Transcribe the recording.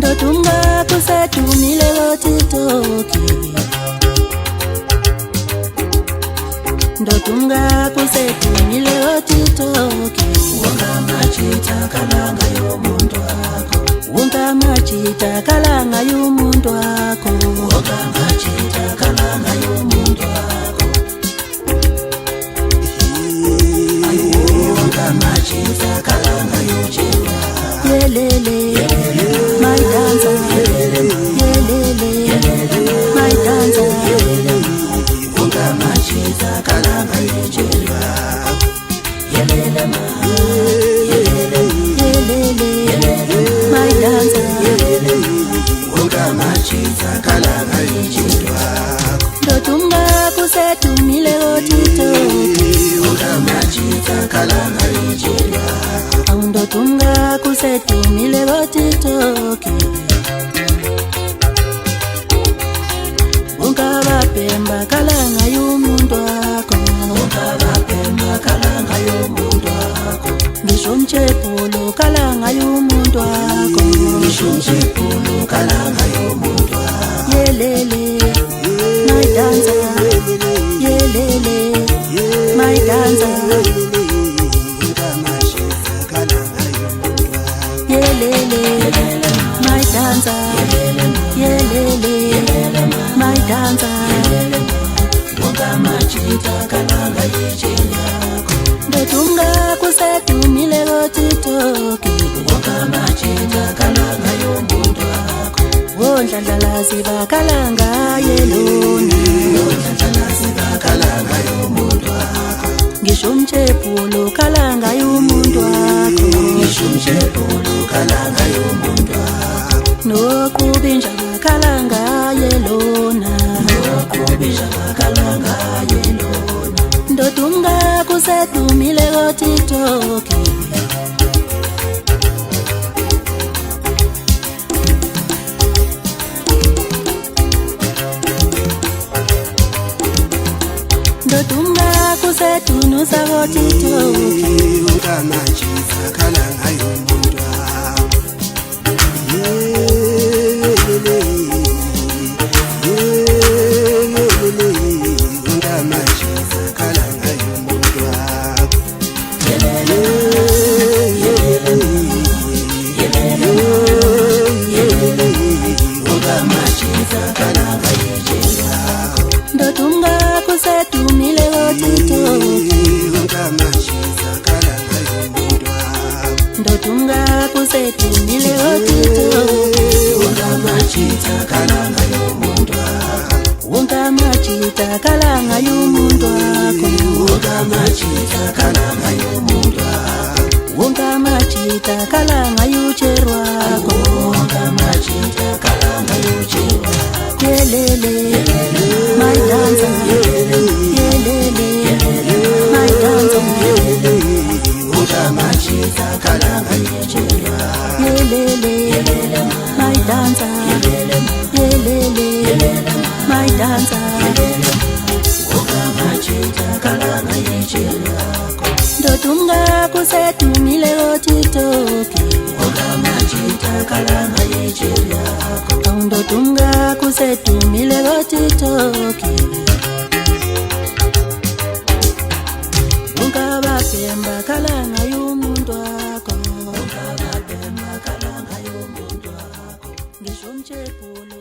Ndotunga kusetumile otitoki Ndotunga kusetumile otitoki Wonga machita kalanga y'omuntu wako Wonga machita kalanga y'omuntu wako Wonga machita kalanga y'omuntu wako Wonga machita kalanga y'ochilwa Yelele my dancer Yelele my dancer Wonga machita kalanga y'ochilwa Yelele ma my dancer Wonga machita kalanga y'ochilwa Ndotunga kusetumile otitoki Wonga machita kalanga y'ochilwa Ndotunga kusetumile otitoki Wonga bapemba kalanga y'omuntu wako Wonga bapemba kalanga y'omuntu wako Ngisho mchepulo kalanga y'omuntu wako Ngisho mchepulo kalanga y'omuntu wako Yelele my dancer Yelele my dancer Yelele my dancer Yelele my dancer Wonga machita kalanga y'ochilwako Ndotunga kusetumile otitoki Wonga machita kalanga y'omuntu wako Wondlandlalazi bakalanga yelona Wondlandlalazi bakalanga y'omuntu wako Ngisho mchepulo kalanga y'omuntu wako Ngisho mchepulo kalanga y'omuntu wako Nokubinja bakalanga yelona Nokubinja bakalanga yelona Ndotunga kusetumile otitoki Ndotunga kusetunusa otitoki Wonga machita kalanga y'omuntu wako Wonga machita kalanga y'omuntu wako Wonga machita kalanga y'ochilwako Ndotunga kusetumile otitoki Wonga machita kalanga y'omuntu wako Ndotunga kusetumile otitoki Wonga machita kalanga y'omuntu wako Wonga machita kalanga y'omuntu wako Wonga machita kalanga y'omuntu wako Wonga machita kalanga y'ucherwako Wonga machita kalanga y'ochilwako Yelele my dancer Yelele my dancer Wonga machita kalanga y'ochilwako Yelele my dancer Yelele my dancer Wonga machita kalanga y'ochilwako Ndotunga kusetumile otitoki Wonga machita kalanga y'ochilwako Ndotunga kusetumile otitoki Wonga bapemba kalanga y'omuntu wako Wonga bapemba kalanga y'omuntu wako Ngisho mchepulo